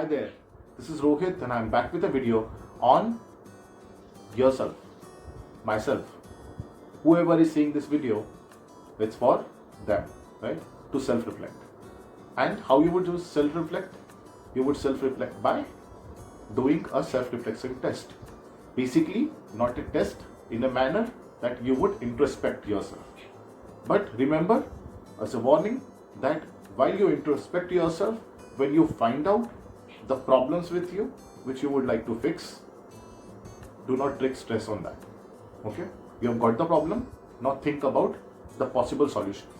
Hi there, this is Rohit and I'm back with a video on yourself, myself. Whoever is seeing this video, it's for them, right? To self-reflect. And how you would do self-reflect? You would self-reflect by doing a self-reflection test. Basically, not a test in a manner that you would introspect yourself. But remember, as a warning, that while you introspect yourself, when you find out the problems with you, which you would like to fix, do not take stress on that. Okay? You have got the problem, now think about the possible solutions.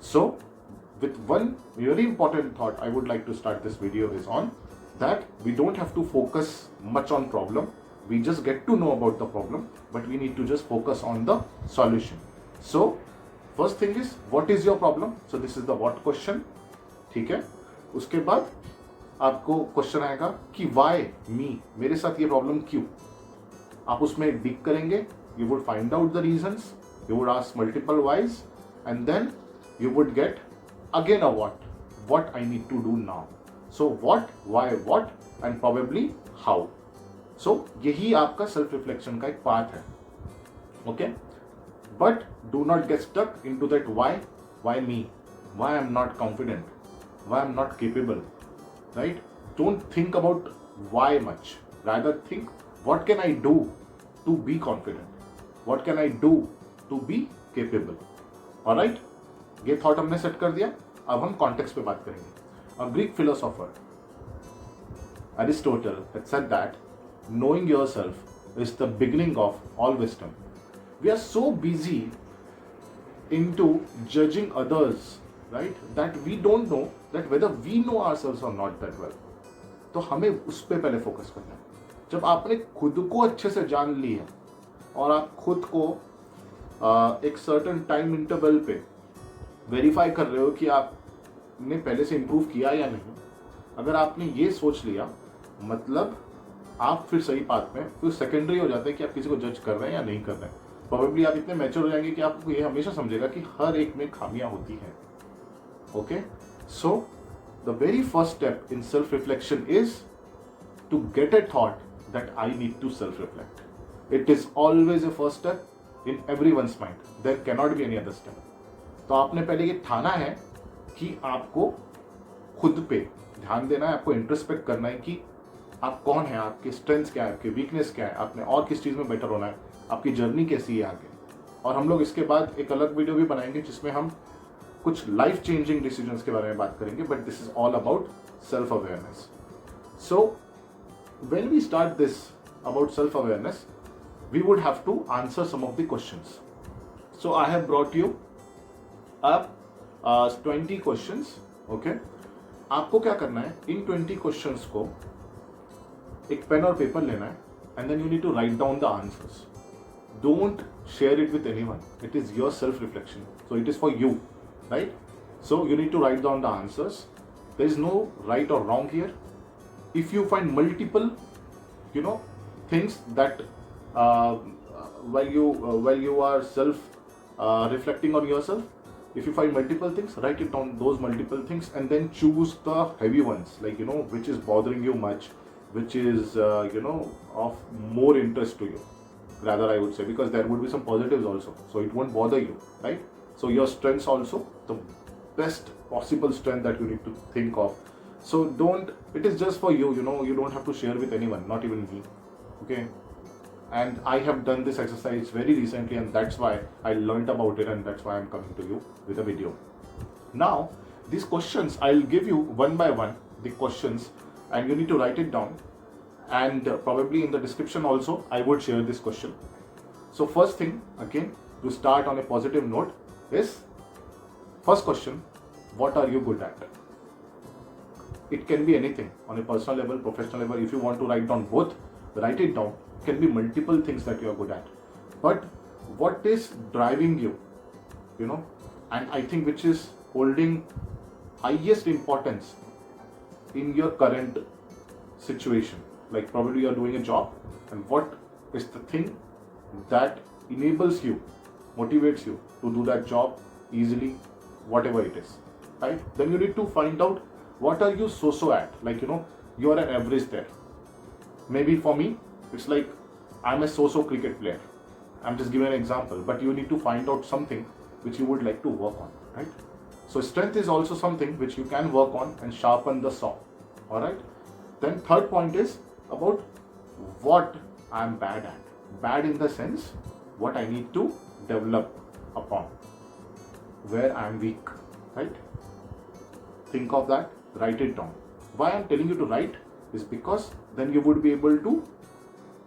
So, with one very important thought I would like to start this video is on that we don't have to focus much on problem. We just get to know about the problem, but we need to just focus on the solution. So, first thing is, what is your problem? So, this is the what question. ठीक है? उसके बाद आपको question आएगा कि why me, मेरे साथ ये प्रॉब्लम क्यों. आप उसमें डिग करेंगे. You would find out the reasons, you would ask multiple whys and then you would get again a what I need to do now. So what, why, what and probably how. सो यही आपका self reflection का एक part है. Okay, but do not get stuck into that why me, why I am not confident, why I'm not capable, right? Don't think about why much. Rather think, what can I do to be confident? What can I do to be capable? Alright? ये thought हमने set कर दिया. अब हम context पे बात करेंगे. A Greek philosopher, Aristotle, had said that knowing yourself is the beginning of all wisdom. We are so busy into judging others, right, that we don't know that whether we know ourselves or not that well. तो हमें उस पर पहले focus करना है. जब आपने खुद को अच्छे से जान ली है और आप खुद को एक सर्टेन टाइम इंटरवल पे वेरीफाई कर रहे हो कि आपने पहले से इम्प्रूव किया या नहीं, अगर आपने ये सोच लिया, मतलब आप फिर सही पाथ में, फिर सेकेंडरी हो जाता है कि आप किसी को जज कर रहे हैं या नहीं कर रहे हैं. प्रोबेबली आप इतने मैच्योर हो जाएंगे कि आपको ये हमेशा समझेगा कि हर एक में खामियां होती हैं. Okay, so the very first step in self-reflection is to get a thought that I need to self-reflect. It is always a first step in everyone's mind. There cannot be any other step. तो आपने पहले ये ठाना है कि आपको खुद पे ध्यान देना है, आपको इंट्रोस्पेक्ट करना है कि आप कौन है, आपके स्ट्रेंथ्स क्या है, आपके वीकनेस क्या है, आपने और किस चीज़ में बेटर होना है, आपकी जर्नी कैसी है आगे. और हम लोग इसके बाद एक अलग वीडियो भी बनाएंगे जिसमें हम कुछ लाइफ चेंजिंग डिसीजंस के बारे में बात करेंगे, but this is all about self awareness. So when we start this about self awareness, we would have to answer some of the questions. So I have brought you up 20 questions. Okay, आपको क्या करना है, इन 20 questions को एक pen और paper लेना है and then you need to write down the answers. Don't share it with anyone. It is your self reflection, so it is for you. Right? So you need to write down the answers. There is no right or wrong here. If you find multiple, things that while you are reflecting on yourself, if you find multiple things, write it down, those multiple things, and then choose the heavy ones, like which is bothering you much, which is of more interest to you. Rather, I would say, because there would be some positives also, so it won't bother you, right? So your strengths also, the best possible strength that you need to think of. So it is just for you, you don't have to share with anyone, not even me. Okay? And I have done this exercise very recently and that's why I learned about it and that's why I'm coming to you with a video. Now, these questions, I'll give you one by one, the questions, and you need to write it down. And probably in the description also, I would share this question. So first thing, again, to start on a positive note, is first question, what are you good at? It can be anything on a personal level, professional level. If you want to write down both, write it down. It can be multiple things that you are good at. But what is driving you, and I think which is holding highest importance in your current situation. Like probably you are doing a job, and what is the thing that enables you, motivates you to do that job easily, whatever it is, right? Then you need to find out what are you so at, like you are an average there. Maybe for me, it's like I'm a so-so cricket player. I'm just giving an example, but you need to find out something which you would like to work on, right? So strength is also something which you can work on and sharpen the saw, all right? Then third point is about what I'm bad at. Bad in the sense, what I need to develop upon, where I'm weak, right? Think of that, write it down. Why I'm telling you to write is because then you would be able to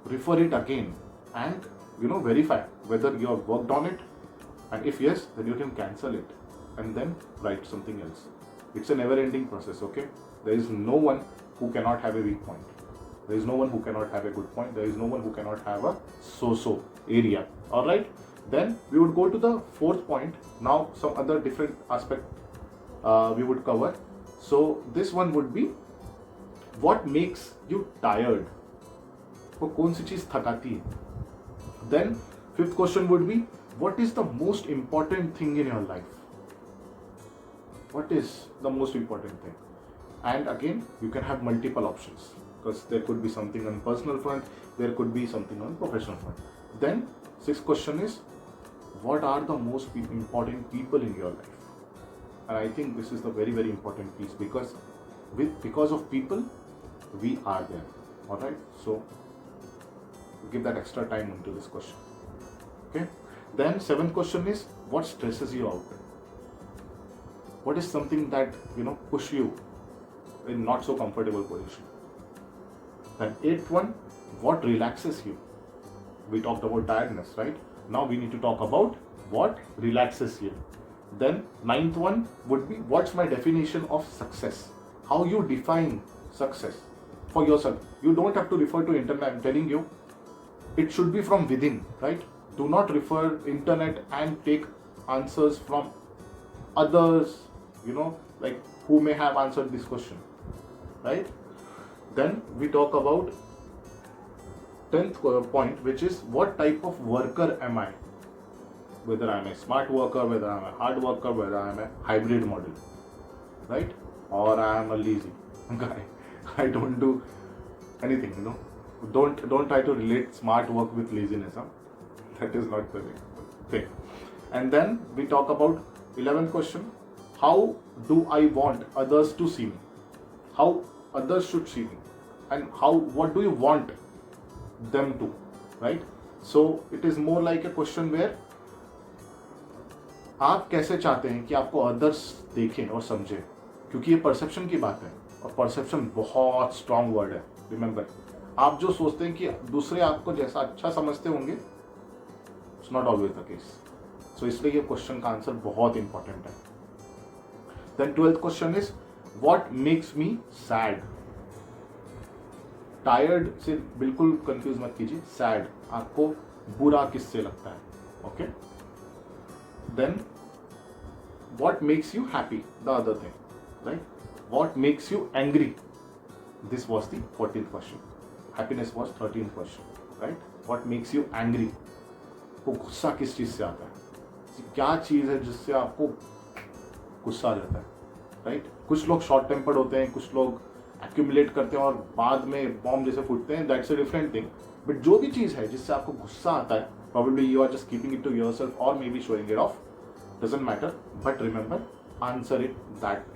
refer it again and verify whether you have worked on it, and if yes, then you can cancel it and then write something else. It's a never ending process, okay? There is no one who cannot have a weak point. There is no one who cannot have a good point. There is no one who cannot have a so-so area, all right? Then we would go to the fourth point. Now some other different aspect we would cover. So this one would be, what makes you tired? वो कौन सी चीज थकाती है? Then fifth question would be, what is the most important thing in your life? What is the most important thing? And again, you can have multiple options because there could be something on personal front, there could be something on professional front. Then sixth question is, what are the most important people in your life? And I think this is the very, very important piece, because of people, we are there. All right. So give that extra time into this question. Okay. Then seventh question is, what stresses you out? What is something that push you in not so comfortable position? Then eighth one, what relaxes you? We talked about tiredness, right? Now we need to talk about what relaxes you. Then ninth one would be, what's my definition of success? How you define success for yourself. You don't have to refer to internet. I'm telling you, it should be from within, right? Do not refer internet and take answers from others, like who may have answered this question, right? Then we talk about 10th point, which is, what type of worker am I? Whether I'm a smart worker, whether I'm a hard worker, whether I'm a hybrid model, right? Or I'm a lazy guy. I don't do anything, Don't try to relate smart work with laziness. That is not the thing. And then we talk about 11th question. How do I want others to see me? How others should see me? And what do you want them to, right? So it is more like a question where आप कैसे चाहते हैं कि आपको others देखें और समझें, क्योंकि ये परसेप्शन की बात है और परसेप्शन बहुत स्ट्रॉन्ग वर्ड है. रिमेंबर, आप जो सोचते हैं कि दूसरे आपको जैसा अच्छा समझते होंगे, it's not always the case. So इसलिए ये क्वेश्चन का आंसर बहुत इंपॉर्टेंट है. Then 12th question is, what makes me sad? Tired से बिल्कुल कंफ्यूज मत कीजिए. सैड, आपको बुरा किससे लगता है? Okay. Then what makes you happy? The other thing, right? What makes you angry? This was the 14th question. Happiness was 13th question, right? What makes you angry? को गुस्सा किस चीज से आता है? क्या चीज है जिससे आपको गुस्सा आ जाता है, राइट? कुछ लोग शॉर्ट टेम्पर्ड होते हैं, कुछ लोग एक्यूमुलेट करते हैं और बाद में बॉम्ब जैसे फूटते हैं. That's a different thing. But जो भी चीज है जिससे आपको गुस्सा आता है, probably you are just keeping it to yourself or maybe showing it off, doesn't matter, but remember, answer it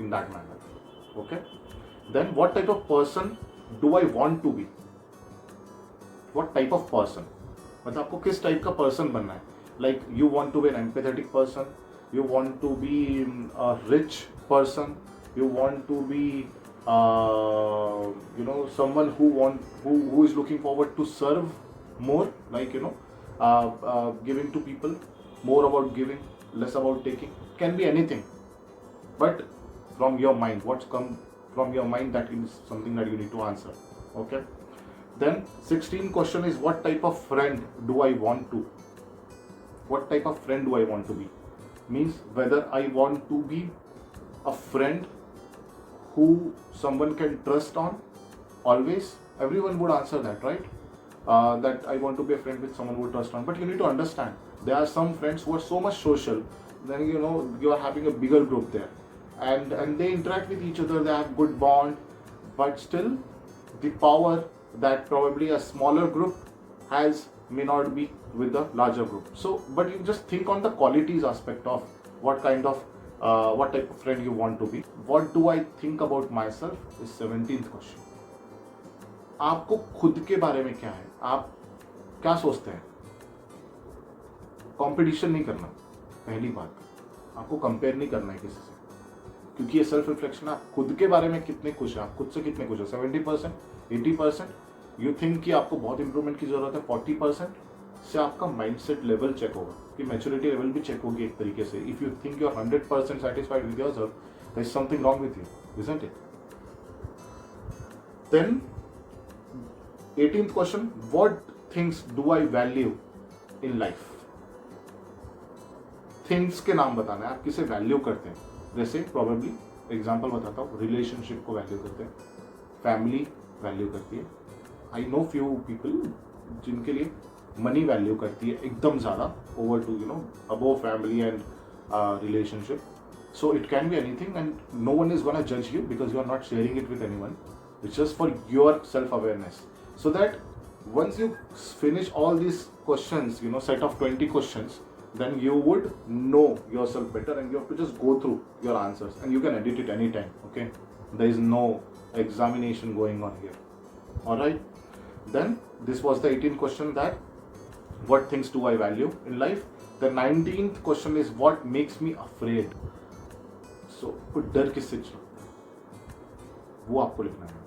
in that manner. Okay. Then what type of person do I want to be? What type of person? मतलब आपको किस type का person बनना है? Like you want to be an empathetic person, you want to be a rich person, you want to be someone who is looking forward to serve more, like giving to people, more about giving, less about taking. Can be anything, but from your mind, what's come from your mind, that is something that you need to answer. Okay. Then 16th question is, what type of friend do I want to? What type of friend do I want to be? Means whether I want to be a friend who someone can trust on always. Everyone would answer that, right? That I want to be a friend with someone who trust on. But you need to understand, there are some friends who are so much social, then you are having a bigger group there, and they interact with each other, they have good bond, but still the power that probably a smaller group has may not be with the larger group. So but you just think on the qualities aspect of what kind of what type of friend you want to be. What do I think about myself is 17th question. आपको खुद के बारे में क्या है, आप क्या सोचते हैं? कंपटीशन नहीं करना, पहली बात आपको कंपेयर नहीं करना है किसी से, क्योंकि ये सेल्फ रिफ्लेक्शन आप खुद के बारे में कितने खुश हैं, आप खुद से कितने खुश हैं, 70%, 80%, यू थिंक कि आपको बहुत इंप्रूवमेंट की जरूरत है, 40% से आपका माइंडसेट लेवल चेक होगा, कि मैच्योरिटी लेवल भी चेक होगी एक तरीके से. If you think you are 100% satisfied with yourself, there is something wrong with you, isn't it? Then 18th question, what things do I value in life? Things के नाम बताना है, आप किसे वैल्यू करते हैं. जैसे प्रोबेबली एग्जांपल बताता हूँ, रिलेशनशिप को वैल्यू करते हैं, फैमिली वैल्यू करती है. आई नो फ्यू पीपल जिनके लिए मनी वैल्यू करती है एकदम ज़्यादा, over to above family and relationship. So it can be anything and no one is gonna जज you because you are not sharing it with anyone. It's just for your self awareness, so that once you finish all these questions, set of 20 questions, then you would know yourself better and you have to just go through your answers and you can edit it anytime. Okay, there is no examination going on here. All right, then this was the 18th question, that what things do I value in life. The 19th question is what makes me afraid. So डर किससे लगता है वो आपको लिखना है.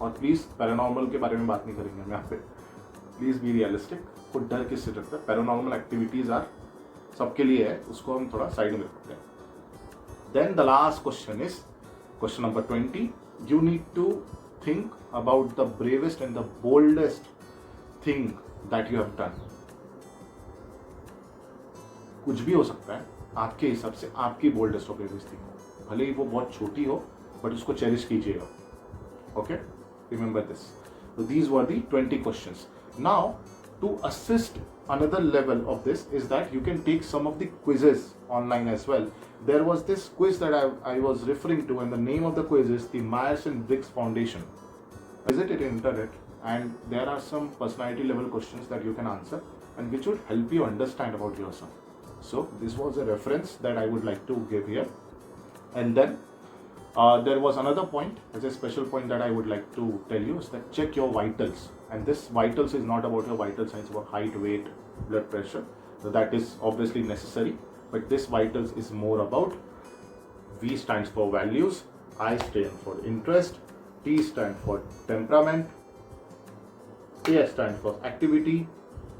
और please paranormal के बारे में बात नहीं करेंगे हम यहाँ पे, प्लीज़ बी रियलिस्टिक. को डर किससे लगता है? पैरानॉर्मल एक्टिविटीज़ आर सबके लिए है, उसको हम थोड़ा साइड में रखते हैं. Then the last question is question number 20. You need to think about the bravest and the boldest thing that you have done. कुछ भी हो सकता है आपके हिसाब से, आपकी बोल्डेस्ट और ब्रेवेस्ट थिंग हो, भले ही वो बहुत छोटी हो, बट उसको चेरिश कीजिएगा. Okay, remember this. So these were the 20 questions. Now, to assist another level of this is that you can take some of the quizzes online as well. There was this quiz that I was referring to, and the name of the quiz is the Myers and Briggs Foundation. Visit it in internet, and there are some personality level questions that you can answer, and which would help you understand about yourself. So this was a reference that I would like to give here, and then. There was another point, as a special point that I would like to tell you, is that check your vitals. And this vitals is not about your vital signs, about height, weight, blood pressure. So that is obviously necessary. But this vitals is more about V stands for values, I stand for interest, T stands for temperament, A stands for activity,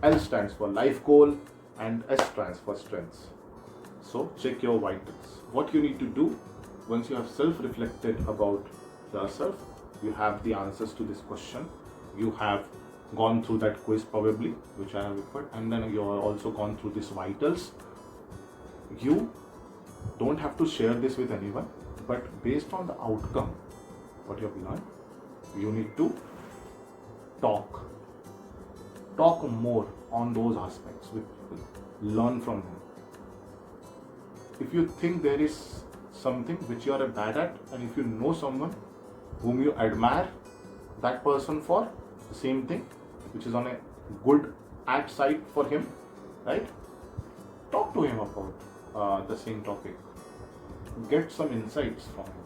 L stands for life goal, and S stands for strengths. So check your vitals. What you need to do once you have self-reflected about yourself, you have the answers to this question, you have gone through that quiz probably, which I have referred, and then you have also gone through these vitals. You don't have to share this with anyone, but based on the outcome, what you have learned, you need to talk more on those aspects with people, learn from them. If you think there is something which you are bad at, and if you know someone whom you admire that person for the same thing, which is on a good at side for him, right? Talk to him about the same topic. Get some insights from him.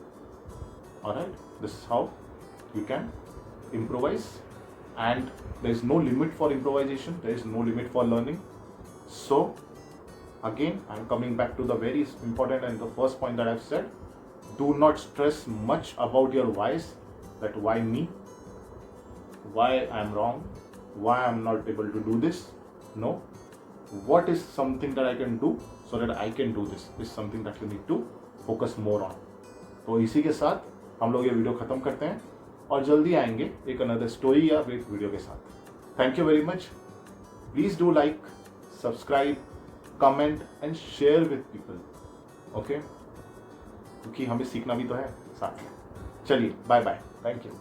Alright, this is how you can improvise, and there is no limit for improvisation, there is no limit for learning. So again, I am coming back to the very important and the first point that I have said. Do not stress much about your whys, that why me, why I am wrong, why I am not able to do this. No, what is something that I can do so that I can do this is something that you need to focus more on. तो इसी के साथ हम लोग ये video ख़त्म करते हैं और जल्दी आएंगे एक अनदर स्टोरी या एक वीडियो के साथ. Thank you very much. Please do like, subscribe, comment and share with people. Okay, क्योंकि हमें सीखना भी तो है साथ में. चलिए, बाय बाय, थैंक यू.